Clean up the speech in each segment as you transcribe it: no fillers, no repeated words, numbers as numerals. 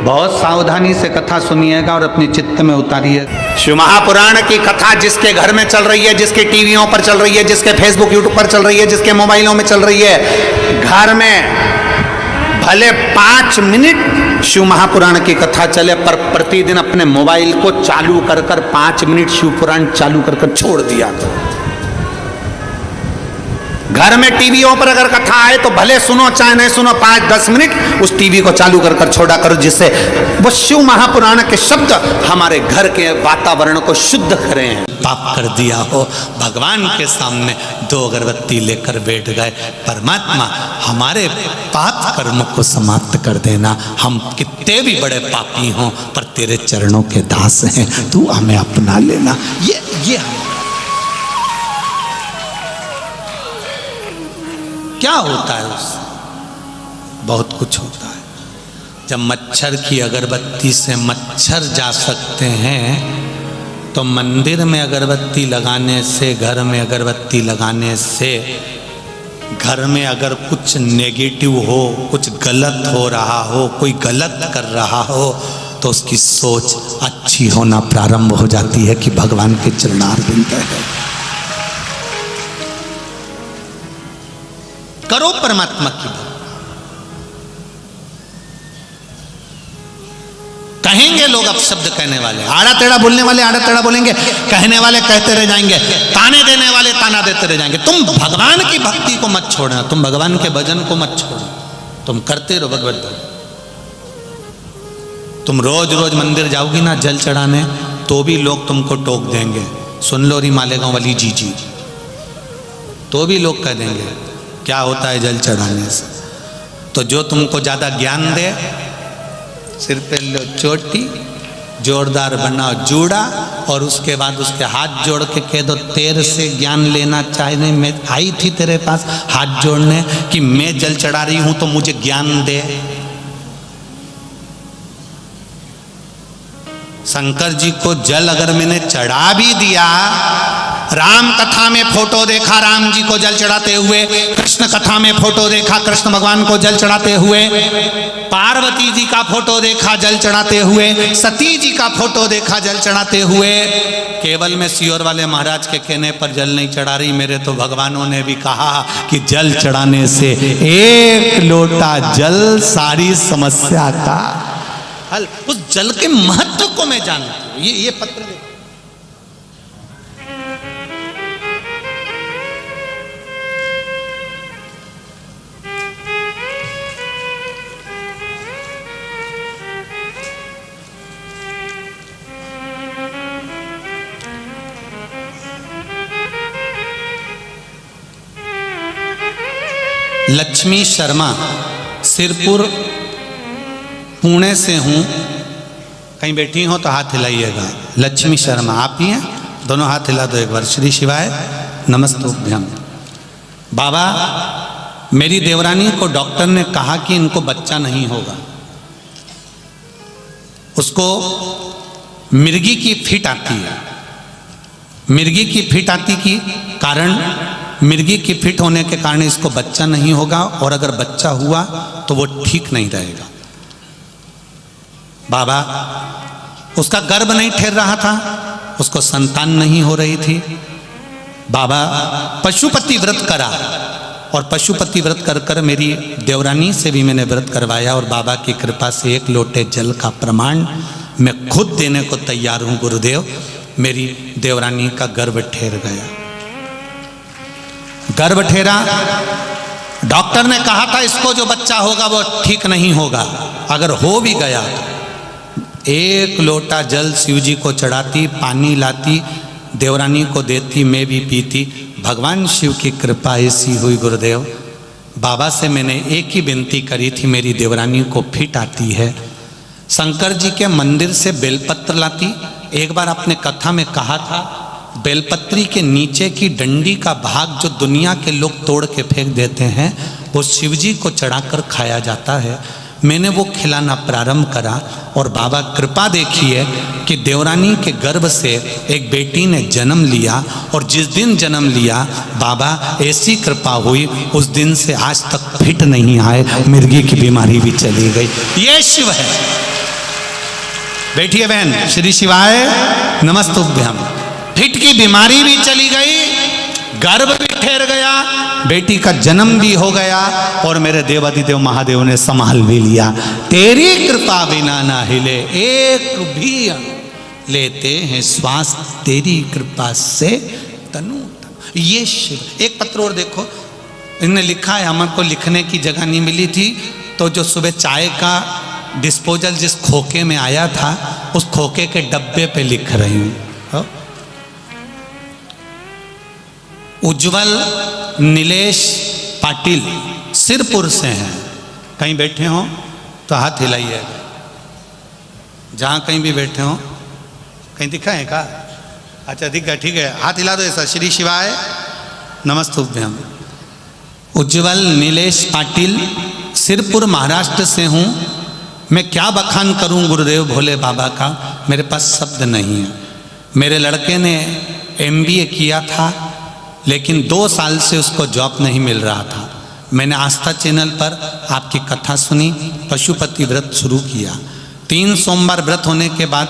बहुत सावधानी से कथा सुनिएगा और अपने चित्त में उतारिए। शिव महापुराण की कथा जिसके घर में चल रही है, जिसके टीवियों पर चल रही है, जिसके फेसबुक यूट्यूब पर चल रही है, जिसके मोबाइलों में चल रही है, घर में भले 5 मिनट शिव महापुराण की कथा चले, पर प्रतिदिन अपने मोबाइल को चालू कर 5 मिनट शिव पुराण चालू कर छोड़ दिया। घर में टीवियों पर अगर कथा आए तो भले सुनो चाहे नहीं सुनो, 5-10 मिनट उस टीवी को चालू कर छोड़ा करो, जिससे वो शिव महापुराण के शब्द हमारे घर के वातावरण को शुद्ध करें। पाप कर दिया हो, भगवान के सामने 2 अगरबत्ती लेकर बैठ गए, परमात्मा हमारे पाप कर्म को समाप्त कर देना। हम कितने भी बड़े पापी हों पर तेरे चरणों के दास हैं, तू हमें अपना लेना। ये क्या होता है उससे? बहुत कुछ होता है। जब मच्छर की अगरबत्ती से मच्छर जा सकते हैं, तो मंदिर में अगरबत्ती लगाने से, घर में अगरबत्ती लगाने से, घर में अगर कुछ नेगेटिव हो, कुछ गलत हो रहा हो, कोई गलत कर रहा हो, तो उसकी सोच अच्छी होना प्रारंभ हो जाती है कि भगवान के चरणारविंद है। करो परमात्मा की बात। कहेंगे लोग अपशब्द कहने वाले, आड़ा टेढ़ा बोलने वाले आड़ा टेढ़ा बोलेंगे, कहने वाले कहते रह जाएंगे, ताने देने वाले ताना देते रह जाएंगे। तुम भगवान की भक्ति को मत छोड़ना, तुम भगवान के भजन को मत छोड़ना, तुम करते रहो भगवत भजन। तुम रोज रोज मंदिर जाओगी ना जल चढ़ाने, तो भी लोग तुमको टोक देंगे, सुन लो री मालेगांव वाली जी, तो भी लोग कह देंगे क्या होता है जल चढ़ाने से। तो जो तुमको ज़्यादा ज्ञान दे, सिर पे लो चोटी, जोरदार बनाओ जूड़ा, और उसके बाद उसके हाथ जोड़ के कह दो तेरे से ज्ञान लेना चाहिए। मैं आई थी तेरे पास हाथ जोड़ने कि मैं जल चढ़ा रही हूँ तो मुझे ज्ञान दे। शंकर जी को जल अगर मैंने चढ़ा भी दिया, राम कथा में फोटो देखा राम जी को जल चढ़ाते हुए, कृष्ण कथा में फोटो देखा कृष्ण भगवान को जल चढ़ाते हुए, पार्वती जी का फोटो देखा जल चढ़ाते हुए, सती जी का फोटो देखा जल चढ़ाते हुए, केवल मैं सियोर वाले महाराज के कहने पर जल नहीं चढ़ा रही, मेरे तो भगवानों ने भी कहा कि जल चढ़ाने से 1 लोटा जल सारी समस्या का हल। उस जल के महत्व को मैं जानता हूं। ये पत्र देखो, लक्ष्मी शर्मा, सिरपुर पुणे से हूँ। कहीं बैठी हो तो हाथ हिलाइएगा। लक्ष्मी शर्मा आप ही हैं? दोनों हाथ हिला दो एक बार। श्री शिवाय नमस्तुभ्यम। बाबा, मेरी देवरानी को डॉक्टर ने कहा कि इनको बच्चा नहीं होगा। उसको मिर्गी की फिट आती है। मिर्गी की फिट आती की कारण, मिर्गी की फिट होने के कारण इसको बच्चा नहीं होगा, और अगर बच्चा हुआ तो वो ठीक नहीं रहेगा। बाबा, उसका गर्भ नहीं ठहर रहा था, उसको संतान नहीं हो रही थी। बाबा पशुपति व्रत करा, और पशुपति व्रत कर कर मेरी देवरानी से भी मैंने व्रत करवाया, और बाबा की कृपा से 1 लोटे जल का प्रमाण मैं खुद देने को तैयार हूँ। गुरुदेव, मेरी देवरानी का गर्भ ठहर गया। गर्भ ठहरा, डॉक्टर ने कहा था इसको जो बच्चा होगा वो ठीक नहीं होगा। अगर हो भी गया तो 1 लोटा जल शिव जी को चढ़ाती, पानी लाती, देवरानी को देती, मैं भी पीती। भगवान शिव की कृपा ऐसी हुई गुरुदेव। बाबा से मैंने एक ही विनती करी थी, मेरी देवरानी को फिट आती है। शंकर जी के मंदिर से बेलपत्र लाती। एक बार आपने कथा में कहा था, बेलपत्री के नीचे की डंडी का भाग जो दुनिया के लोग तोड़ के फेंक देते हैं, वो शिव जी को चढ़ाकर खाया जाता है। मैंने वो खिलाना प्रारंभ करा, और बाबा कृपा देखिए कि देवरानी के गर्भ से एक बेटी ने जन्म लिया, और जिस दिन जन्म लिया बाबा ऐसी कृपा हुई, उस दिन से आज तक फिट नहीं आए, मिर्गी की बीमारी भी चली गई। ये शिव है। बैठिए बहन, श्री शिवाय नमस्तुभ्यम। फिट की बीमारी भी चली गई, गर्भ भी ठहर गया, बेटी का जन्म भी हो गया और मेरे देवादिदेव महादेव ने संभाल भी लिया। तेरी कृपा बिना ना हिले एक भी लेते हैं श्वास, तेरी कृपा से तनु तनु। ये शिव। एक पत्र और देखो, इन्होंने लिखा है, हमको लिखने की जगह नहीं मिली थी, तो जो सुबह चाय का डिस्पोजल जिस खोखे में आया था उस खोखे के डब्बे पे लिख रही हूं। उज्जवल नीलेश पाटिल सिरपुर से हैं। कहीं बैठे हो तो हाथ हिलाइए, जहां कहीं भी बैठे हो। कहीं दिखा है का? अच्छा दिख गया, ठीक है, हाथ हिला दो ऐसा। श्री शिवाय नमस्तुभ्यम। उज्जवल नीलेश पाटिल सिरपुर महाराष्ट्र से हूँ। मैं क्या बखान करूं गुरुदेव भोले बाबा का, मेरे पास शब्द नहीं है। मेरे लड़के ने MBA किया था, लेकिन 2 साल से उसको जॉब नहीं मिल रहा था। मैंने आस्था चैनल पर आपकी कथा सुनी, पशुपति व्रत शुरू किया। 3 सोमवार व्रत होने के बाद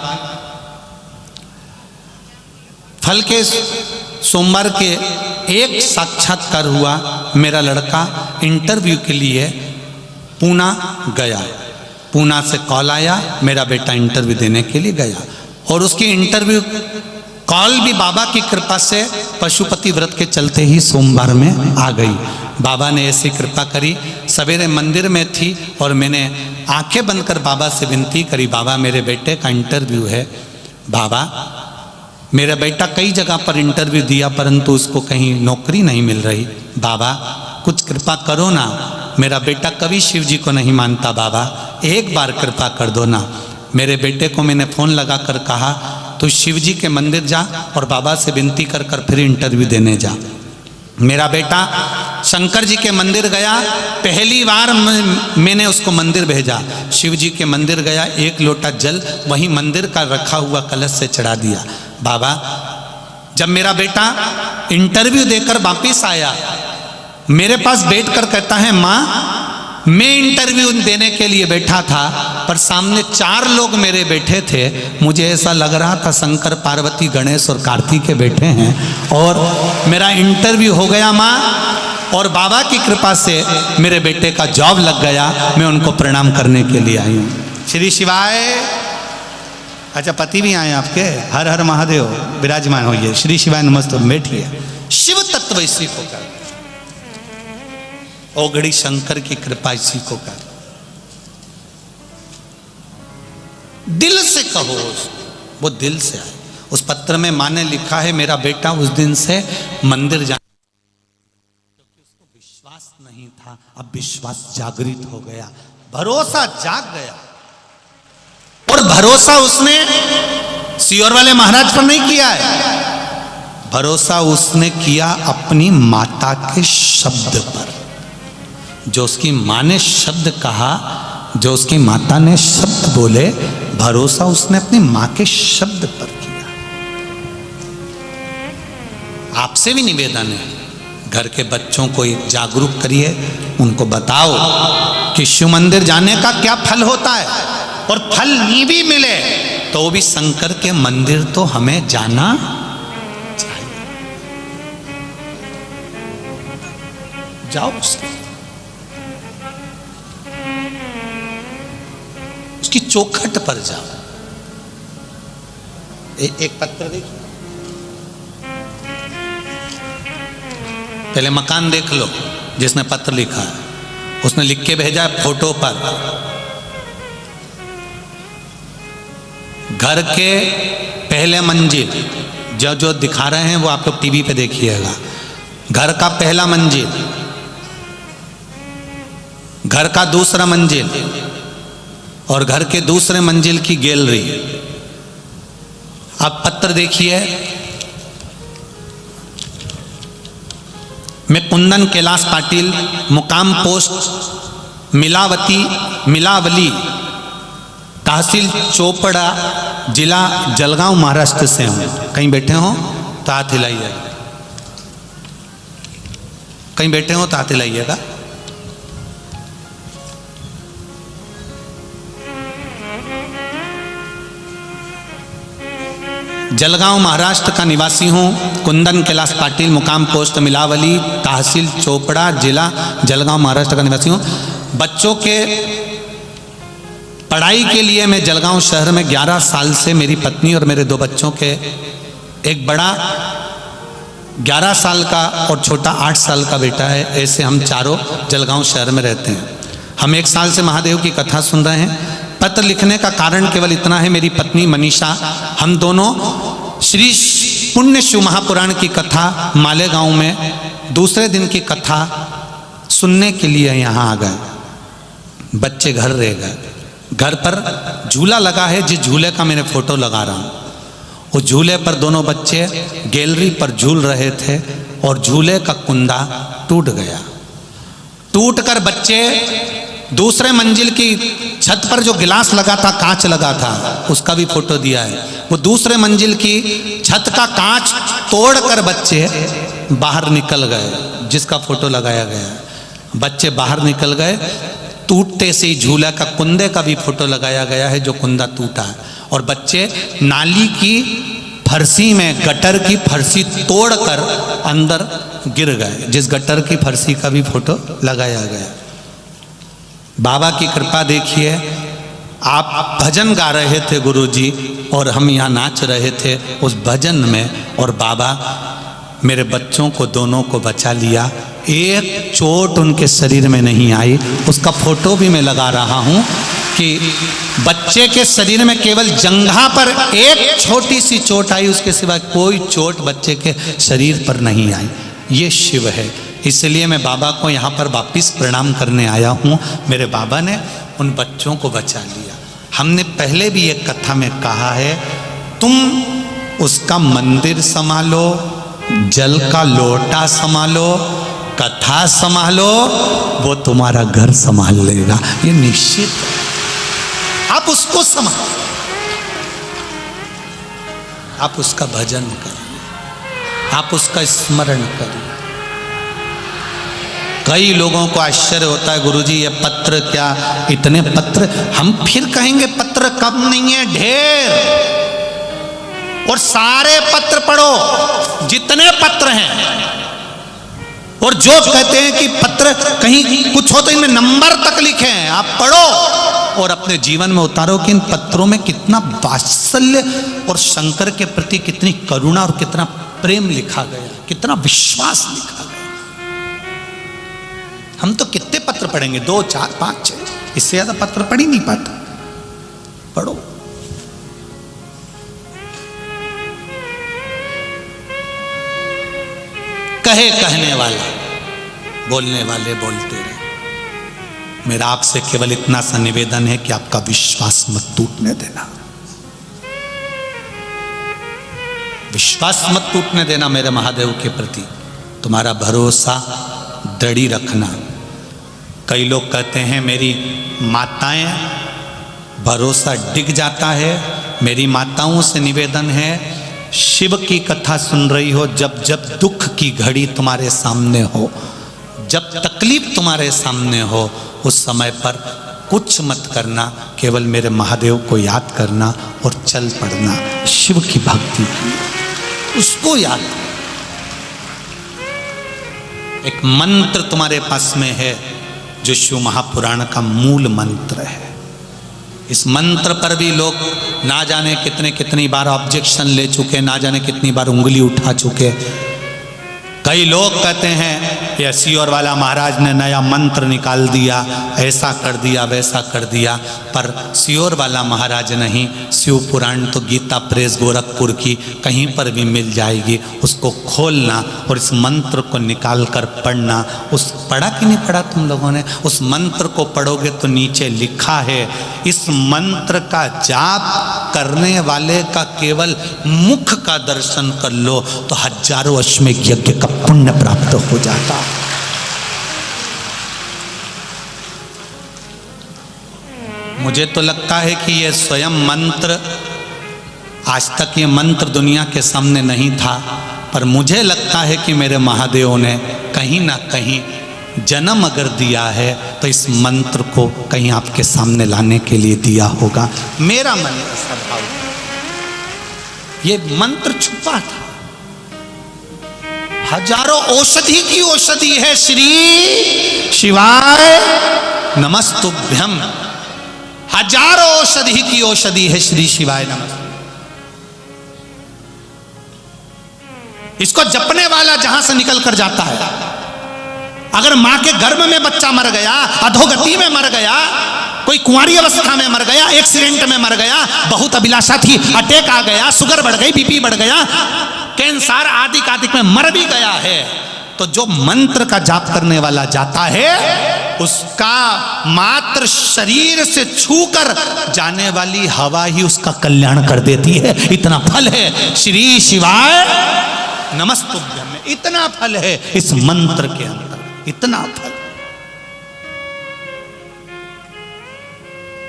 फल के सोमवार के एक साक्षात्कार हुआ। मेरा लड़का इंटरव्यू के लिए पूना गया, पूना से कॉल आया, मेरा बेटा इंटरव्यू देने के लिए गया और उसकी इंटरव्यू कॉल भी बाबा की कृपा से पशुपति व्रत के चलते ही सोमवार में आ गई। बाबा ने ऐसी कृपा करी। सवेरे मंदिर में थी और मैंने आंखें बंद कर बाबा से विनती करी, बाबा मेरे बेटे का इंटरव्यू है। बाबा मेरा बेटा कई जगह पर इंटरव्यू दिया परंतु उसको कहीं नौकरी नहीं मिल रही, बाबा कुछ कृपा करो ना, मेरा बेटा कभी शिव जी को नहीं मानता, बाबा एक बार कृपा कर दो ना। मेरे बेटे को मैंने फ़ोन लगा कर कहा तू शिव जी के मंदिर जा और बाबा से विनती कर कर फिर इंटरव्यू देने जा। मेरा बेटा शंकर जी के मंदिर गया, पहली बार मैंने उसको मंदिर भेजा। शिव जी के मंदिर गया, 1 लोटा जल वहीं मंदिर का रखा हुआ कलश से चढ़ा दिया। बाबा जब मेरा बेटा इंटरव्यू देकर वापिस आया, मेरे पास बैठकर कहता है माँ मैं इंटरव्यू देने के लिए बैठा था पर सामने 4 लोग मेरे बैठे थे, मुझे ऐसा लग रहा था शंकर पार्वती गणेश और कार्तिकेय बैठे हैं और मेरा इंटरव्यू हो गया माँ, और बाबा की कृपा से मेरे बेटे का जॉब लग गया। मैं उनको प्रणाम करने के लिए आई हूँ। श्री शिवाय। अच्छा पति भी आए आपके, हर हर महादेव, विराजमान होइए। श्री शिवाय नमस्ते, बैठिए। शिव तत्व इसी को कर, ओगड़ी शंकर की कृपा इसी को कर। दिल से कहो, वो दिल से आए। उस पत्र में माँ ने लिखा है मेरा बेटा उस दिन से मंदिर जाने, क्योंकि उसको विश्वास नहीं था, अब विश्वास जागृत हो गया, भरोसा जाग गया। और भरोसा उसने सीहोर वाले महाराज पर नहीं किया है, भरोसा उसने किया अपनी माता के शब्द पर। जो उसकी माँ ने शब्द कहा, जो उसकी माता ने शब्द बोले, भरोसा उसने अपनी माँ के शब्द पर किया। आपसे भी निवेदन है, घर के बच्चों को जागरूक करिए, उनको बताओ कि शिव मंदिर जाने का क्या फल होता है, और फल नहीं भी मिले तो वो भी शंकर के मंदिर तो हमें जाना चाहिए। जाओ उसकी चौखट पर जाओ। एक पत्र देखिए, पहले मकान देख लो जिसने पत्र लिखा है, उसने लिख के भेजा फोटो पर। घर के पहले मंजिल जो जो दिखा रहे हैं वो आप लोग टीवी पे देखिएगा। घर का पहला मंजिल, घर का दूसरा मंजिल और घर के दूसरे मंजिल की गैलरी। आप पत्र देखिए। मैं कुंदन कैलाश पाटिल, मुकाम पोस्ट मिलावली, तहसील चोपड़ा, जिला जलगांव, महाराष्ट्र से हूँ। कहीं बैठे हो तो हाथ हिलाइएगा, कहीं बैठे हो तो हाथ हिलाइएगा। जलगांव महाराष्ट्र का निवासी हूँ। कुंदन कैलाश पाटिल, मुकाम पोस्ट मिलावली, तहसील चोपड़ा, जिला जलगांव महाराष्ट्र का निवासी हूँ। बच्चों के पढ़ाई के लिए मैं जलगांव शहर में 11 साल से मेरी पत्नी और मेरे 2 बच्चों के, एक बड़ा 11 साल का और छोटा 8 साल का बेटा है, ऐसे हम चारों जलगांव शहर में रहते हैं। हम 1 साल से महादेव की कथा सुन रहे हैं। पत्र लिखने का कारण केवल इतना है, मेरी पत्नी मनीषा, हम दोनों श्री पुण्य शिव महापुराण की कथा मालेगांव में दूसरे दिन की कथा सुनने के लिए यहाँ आ गए। बच्चे घर रह गए। घर पर झूला लगा है, जिस झूले का मैंने फोटो लगा रहा हूँ, उस झूले पर दोनों बच्चे गैलरी पर झूल रहे थे और झूले का कुंदा टूट गया। टूटकर बच्चे दूसरे मंजिल की छत पर जो गिलास लगा था, कांच लगा था, उसका भी फोटो दिया है, वो दूसरे मंजिल की छत का कांच तोड़कर बच्चे बाहर निकल गए, जिसका फोटो लगाया गया। बच्चे बाहर निकल गए। टूटते से ही झूला का कुंदे का भी फोटो लगाया गया है, जो कुंदा टूटा है। और बच्चे नाली की फरसी में गटर की फरसी तोड़कर अंदर गिर गए, जिस गटर की फरसी का भी फोटो लगाया गया। बाबा की कृपा देखिए, आप भजन गा रहे थे गुरुजी और हम यहाँ नाच रहे थे उस भजन में, और बाबा मेरे बच्चों को दोनों को बचा लिया। एक चोट उनके शरीर में नहीं आई। उसका फोटो भी मैं लगा रहा हूँ कि बच्चे के शरीर में केवल जंघा पर एक छोटी सी चोट आई, उसके सिवा कोई चोट बच्चे के शरीर पर नहीं आई। ये शिव है। इसलिए मैं बाबा को यहाँ पर वापिस प्रणाम करने आया हूँ। मेरे बाबा ने उन बच्चों को बचा लिया। हमने पहले भी एक कथा में कहा है, तुम उसका मंदिर संभालो, जल का लोटा संभालो, कथा संभालो, वो तुम्हारा घर संभाल लेगा। ये निश्चित है। आप उसको संभालो, आप उसका भजन करिए, आप उसका स्मरण करिए। कई लोगों को आश्चर्य होता है, गुरुजी ये पत्र क्या, इतने पत्र। हम फिर कहेंगे पत्र कम नहीं है, ढेर। और सारे पत्र पढ़ो, जितने पत्र हैं। और जो कहते हैं कि पत्र कहीं कुछ हो तो इनमें नंबर तक लिखे हैं, आप पढ़ो और अपने जीवन में उतारो कि इन पत्रों में कितना वात्सल्य और शंकर के प्रति कितनी करुणा और कितना प्रेम लिखा गया, कितना विश्वास लिखा गया। हम तो कितने पत्र पढ़ेंगे, 2, 4, 5, 6, इससे ज्यादा पत्र पढ़ ही नहीं पाता। पढ़ो। कहे कहने वाला, बोलने वाले बोलते रहे। मेरा आपसे केवल इतना सा निवेदन है कि आपका विश्वास मत टूटने देना, विश्वास मत टूटने देना मेरे महादेव के प्रति। तुम्हारा भरोसा दृढ़ रखना। कई लोग कहते हैं मेरी माताएं, भरोसा डिग जाता है। मेरी माताओं से निवेदन है, शिव की कथा सुन रही हो, जब जब दुख की घड़ी तुम्हारे सामने हो, जब तकलीफ तुम्हारे सामने हो, उस समय पर कुछ मत करना, केवल मेरे महादेव को याद करना और चल पड़ना। शिव की भक्ति की, उसको याद। एक मंत्र तुम्हारे पास में है जो शिव महापुराण का मूल मंत्र है। इस मंत्र पर भी लोग ना जाने कितनी बार ऑब्जेक्शन ले चुके, ना जाने कितनी बार उंगली उठा चुके। कई लोग कहते हैं ये सियोर वाला महाराज ने नया मंत्र निकाल दिया, ऐसा कर दिया, वैसा कर दिया। पर सियोर वाला महाराज नहीं, शिव पुराण तो गीता प्रेस गोरखपुर की कहीं पर भी मिल जाएगी। उसको खोलना और इस मंत्र को निकाल कर पढ़ना। उस पढ़ा कि नहीं पढ़ा तुम लोगों ने? उस मंत्र को पढ़ोगे तो नीचे लिखा है, इस मंत्र का जाप करने वाले का केवल मुख का दर्शन कर लो तो हजारों अश्वमेध यज्ञ का पुण्य प्राप्त हो जाता। मुझे तो लगता है कि ये स्वयं मंत्र, आज तक ये मंत्र दुनिया के सामने नहीं था, पर मुझे लगता है कि मेरे महादेव ने कहीं ना कहीं जन्म अगर दिया है तो इस मंत्र को कहीं आपके सामने लाने के लिए दिया होगा। मेरा मन ऐसा भाव, ये मंत्र छुपा था। हजारों औषधि की औषधि है श्री शिवाय नमस्तुभ्यम। हजारों औषधि की औषधि है श्री शिवाय नमस्तुभ्यम। इसको जपने वाला जहां से निकल कर जाता है, अगर मां के गर्भ में बच्चा मर गया, अधोगति में मर गया, कोई कुंवारी अवस्था में मर गया, एक्सीडेंट में मर गया, बहुत अभिलाषा थी, अटैक आ गया, शुगर बढ़ गई, बीपी बढ़ गया, कैंसर आदि में मर भी गया है, तो जो मंत्र का जाप करने वाला जाता है, उसका मात्र शरीर से छूकर जाने वाली हवा ही उसका कल्याण कर देती है। इतना फल है श्री शिवाय नमस्तुभ्यम में, इतना फल है इस मंत्र के अंदर, इतना फल।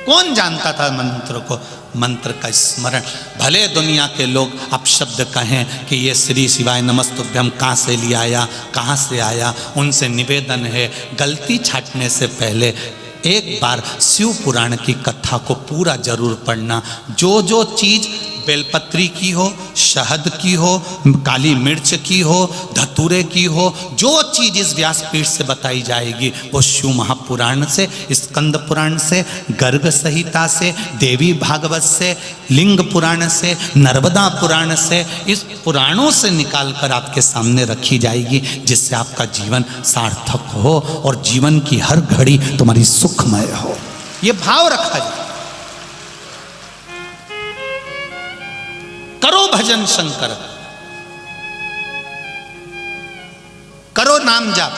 कौन जानता था मंत्र को? मंत्र का स्मरण। भले दुनिया के लोग अपशब्द कहें कि ये श्री शिवाय नमस्तुभ्यम कहाँ से लिया आया, कहाँ से आया, उनसे निवेदन है गलती छाटने से पहले एक बार शिव पुराण की कथा को पूरा जरूर पढ़ना। जो जो चीज बेलपत्री की हो, शहद की हो, काली मिर्च की हो, धतूरे की हो, जो चीज इस व्यासपीठ से बताई जाएगी वो शिव महापुराण से, स्कंद पुराण से, गर्ग संहिता से, देवी भागवत से, लिंग पुराण से, नर्मदा पुराण से, इस पुराणों से निकाल कर आपके सामने रखी जाएगी, जिससे आपका जीवन सार्थक हो और जीवन की हर घड़ी तुम्हारी सुखमय हो। ये भाव रखा जाए। करो भजन शंकर, करो नाम जाप।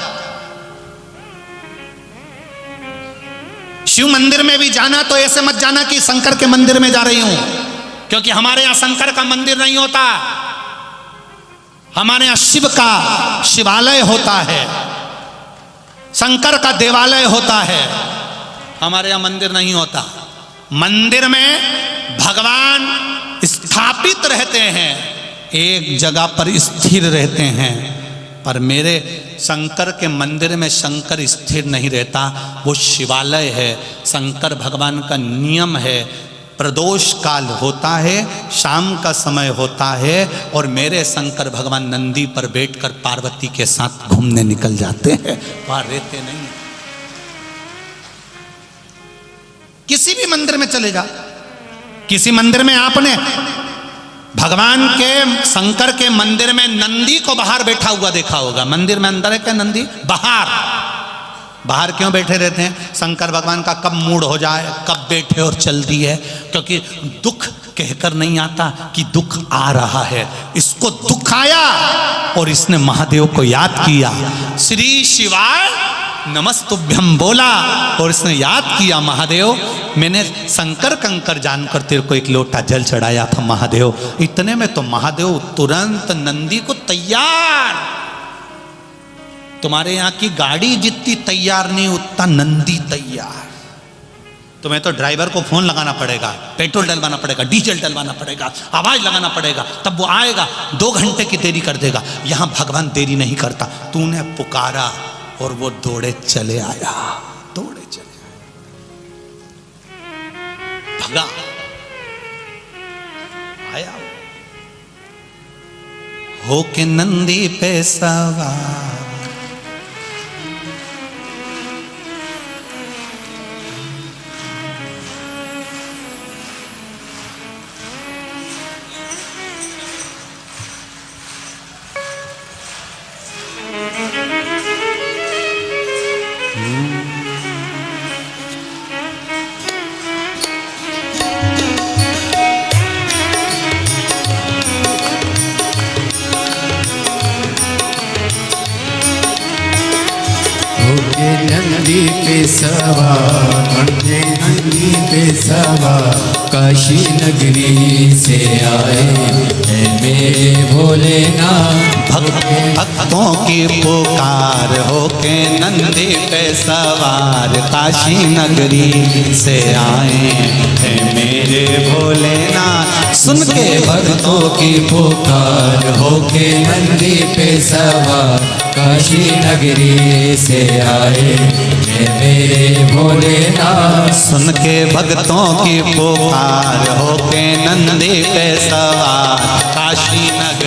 शिव मंदिर में भी जाना तो ऐसे मत जाना कि शंकर के मंदिर में जा रही हूं, क्योंकि हमारे यहां शंकर का मंदिर नहीं होता, हमारे यहां शिव का शिवालय होता है, शंकर का देवालय होता है, हमारे यहां मंदिर नहीं होता। मंदिर में भगवान स्थापित रहते हैं, एक जगह पर स्थिर रहते हैं, पर मेरे शंकर के मंदिर में शंकर स्थिर नहीं रहता, वो शिवालय है। शंकर भगवान का नियम है, प्रदोष काल होता है, शाम का समय होता है, और मेरे शंकर भगवान नंदी पर बैठकर पार्वती के साथ घूमने निकल जाते हैं, वहां रहते नहीं। किसी भी मंदिर में चले जाओ, किसी मंदिर में आपने भगवान के शंकर के मंदिर में नंदी को बाहर बैठा हुआ देखा होगा। मंदिर में अंदर है क्या नंदी? बाहर। बाहर क्यों बैठे रहते हैं? शंकर भगवान का कब मूड हो जाए, कब बैठे और चल दी है, क्योंकि दुख कहकर नहीं आता कि दुख आ रहा है, इसको दुख आया और इसने महादेव को याद किया, श्री शिवाय नमस्तुभ्यम बोला और इसने याद किया, महादेव मैंने शंकर कंकर जानकर तेरे को एक लोटा जल चढ़ाया था महादेव। इतने में तो महादेव तुरंत नंदी को तैयार, तुम्हारे यहां की गाड़ी जितनी तैयार नहीं उतना नंदी तैयार। तुम्हें तो ड्राइवर को फोन लगाना पड़ेगा, पेट्रोल डलवाना पड़ेगा, डीजल डलवाना पड़ेगा, आवाज लगाना पड़ेगा, तब वो आएगा, 2 घंटे की देरी कर देगा। यहां भगवान देरी नहीं करता, तूने पुकारा और वो दौड़े चले आया, दौड़े चले भगा आया, होके नंदी पे सवार। नंदी पे सवार, नंदी पे सवार, काशी नगरी से आए हैं मेरे भोलेनाथ। भक्तों की पुकार होके नंदी पे सवार, काशी नगरी से आए हैं मेरे भोलेनाथ। सुन के भक्तों की पुकार होके नंदी पे सवार, काशी नगरी से आए मेरे भोलेनाथ। सुन के भक्तों की पुकार होके नंदी पे सवार काशी नगर